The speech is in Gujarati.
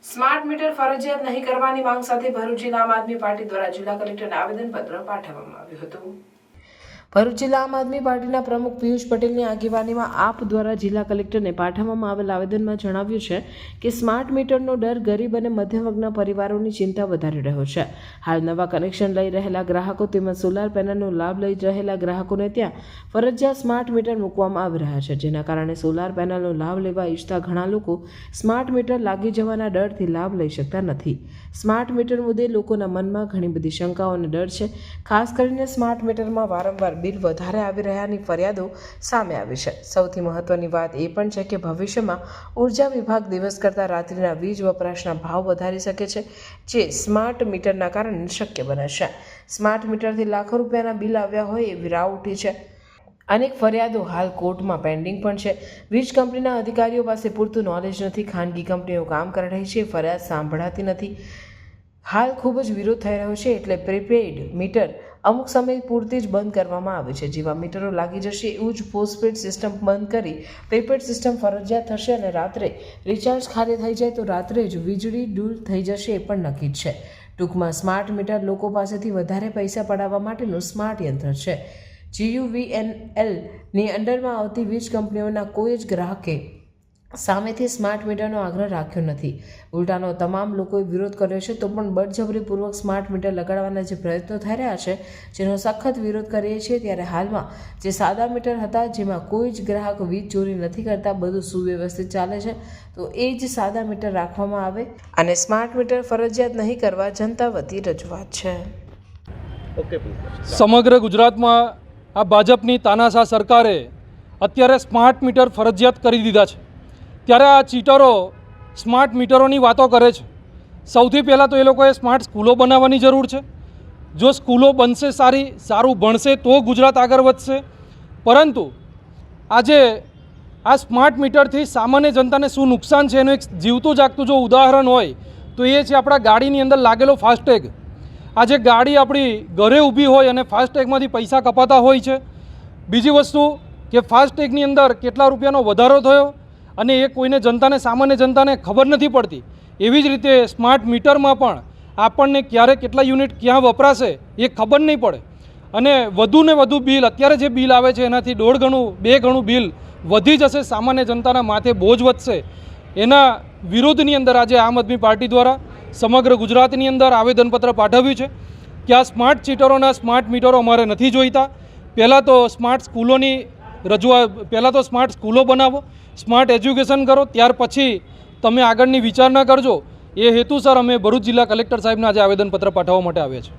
સ્માર્ટ મીટર ફરજિયાત નહીં કરવાની માંગ સાથે ભરૂચ જિલ્લા આમ આદમી પાર્ટી દ્વારા જિલ્લા કલેક્ટરને આવેદનપત્ર પાઠવવામાં આવ્યું હતું। ભરૂચ જિલ્લા આમ આદમી પાર્ટીના પ્રમુખ પિયુષ પટેલની આગેવાનીમાં આપ દ્વારા જિલ્લા કલેક્ટરને પાઠવવામાં આવેલ આવેદનમાં જણાવ્યું છે કે સ્માર્ટ મીટરનો ડર ગરીબ અને મધ્યમ વર્ગના પરિવારોની ચિંતા વધારી રહ્યો છે। હાલ નવા કનેક્શન લઈ રહેલા ગ્રાહકો તેમજ સોલાર પેનલનો લાભ લઈ રહેલા ગ્રાહકોને ત્યાં ફરજિયાત સ્માર્ટ મીટર મૂકવામાં આવી રહ્યા છે, જેના કારણે સોલાર પેનલનો લાભ લેવા ઈચ્છતા ઘણા લોકો સ્માર્ટ મીટર લાગી જવાના ડરથી લાભ લઈ શકતા નથી। સ્માર્ટ મીટર મુદ્દે લોકોના મનમાં ઘણી બધી શંકાઓ અને ડર છે। ખાસ કરીને સ્માર્ટ મીટરમાં વારંવાર બિલ વધારે આવી રહ્યાની ફરિયાદો સામે આવી છે। સૌથી મહત્વની વાત એ પણ છે કે ભવિષ્યમાં ઉર્જા વિભાગ દિવસ કરતાં રાત્રિના વીજ વપરાશના ભાવ વધારી શકે છે, જે સ્માર્ટ મીટરના કારણે શક્ય બને છે। સ્માર્ટ મીટરથી લાખો રૂપિયાના બિલ આવ્યા હોય એવી રાવ ઉઠી છે। અનેક ફરિયાદો હાલ કોર્ટમાં પેન્ડિંગ પણ છે। વીજ કંપનીના અધિકારીઓ પાસે પૂરતું નોલેજ નથી, ખાનગી કંપનીઓ કામ કરી રહી છે, ફરિયાદ સાંભળાતી નથી। હાલ ખૂબ જ વિરોધ થઈ રહ્યો છે, એટલે પ્રીપેઇડ મીટર અમુક સમય પૂરતી જ બંધ કરવામાં આવે છે। જેવા મીટરો લાગી જશે એવું જ પોસ્ટપેડ સિસ્ટમ બંધ કરી પ્રીપેડ સિસ્ટમ ફરજિયાત થશે અને રાત્રે રિચાર્જ ખાલી થઈ જાય તો રાત્રે જ વીજળી દૂર થઈ જશે એ પણ નક્કી જ છે। ટૂંકમાં સ્માર્ટ મીટર લોકો પાસેથી વધારે પૈસા પડાવવા માટેનું સ્માર્ટ યંત્ર છે। GUVNLની અંડરમાં આવતી વીજ કંપનીઓના કોઈ જ ગ્રાહકે સામેથી સ્માર્ટ મીટરનો આગ્રહ રાખ્યો નથી। ઉલટાનો તમામ લોકોએ વિરોધ કર્યો છે, તો પણ બળજબરીપૂર્વક સ્માર્ટ મીટર લગાડવાના જે પ્રયત્નો થઈ રહ્યા છે, જેનો સખત વિરોધ કરીએ છીએ। ત્યારે હાલમાં જે સાદા મીટર હતા, જેમાં કોઈ જ ગ્રાહક વીજ ચોરી નથી કરતા, બધું સુવ્યવસ્થિત ચાલે છે, તો એ જ સાદા મીટર રાખવામાં આવે અને સ્માર્ટ મીટર ફરજિયાત નહીં કરવા જનતા વતી રજૂઆત છે। સમગ્ર ગુજરાતમાં આ ભાજપની તાનાશાહ સરકારે અત્યારે સ્માર્ટ મીટર ફરજિયાત કરી દીધા છે, ત્યારે આ ચીટરો સ્માર્ટ મીટરોની વાતો કરે છે। સૌથી પહેલાં તો એ લોકોએ સ્માર્ટ સ્કૂલો બનાવવાની જરૂર છે। જો સ્કૂલો બનશે સારું ભણશે તો ગુજરાત આગળ વધશે। પરંતુ આજે આ સ્માર્ટ મીટરથી સામાન્ય જનતાને શું નુકસાન છે એનું એક જીવતું જાગતું જો ઉદાહરણ હોય તો એ છે આપણા ગાડીની અંદર લાગેલો ફાસ્ટેગ। આજે ગાડી આપણી ઘરે ઊભી હોય અને ફાસ્ટેગમાંથી પૈસા કપાતા હોય છે। બીજી વસ્તુ કે ફાસ્ટેગની અંદર કેટલા રૂપિયાનો વધારો થયો અને એ કોઈને સામાન્ય જનતાને ખબર નથી પડતી। એવી જ રીતે સ્માર્ટ મીટરમાં પણ આપણને ક્યારે કેટલા યુનિટ ક્યાં વપરાશે એ ખબર નહીં પડે અને વધુને વધુ બિલ અત્યારે જે બિલ આવે છે એનાથી 1.5 ગણું 2 ગણું બિલ વધી જશે, સામાન્ય જનતાના માથે બોજ વધશે। એના વિરોધની અંદર આજે આમ આદમી પાર્ટી દ્વારા સમગ્ર ગુજરાતની અંદર આવેદનપત્ર પાઠવ્યું છે કે આ સ્માર્ટ ચીટરોના સ્માર્ટ મીટરો અમારે નથી જોઈતા। પહેલાં તો સ્માર્ટ સ્કૂલો બનાવો, સ્માર્ટ એજ્યુકેશન કરો, ત્યાર પછી તમે આગળની વિચારણા કરજો। એ હેતુસર અમે ભરૂચ જિલ્લા કલેક્ટર સાહેબને આજે આવેદનપત્ર પાઠવવા માટે આવ્યા છીએ।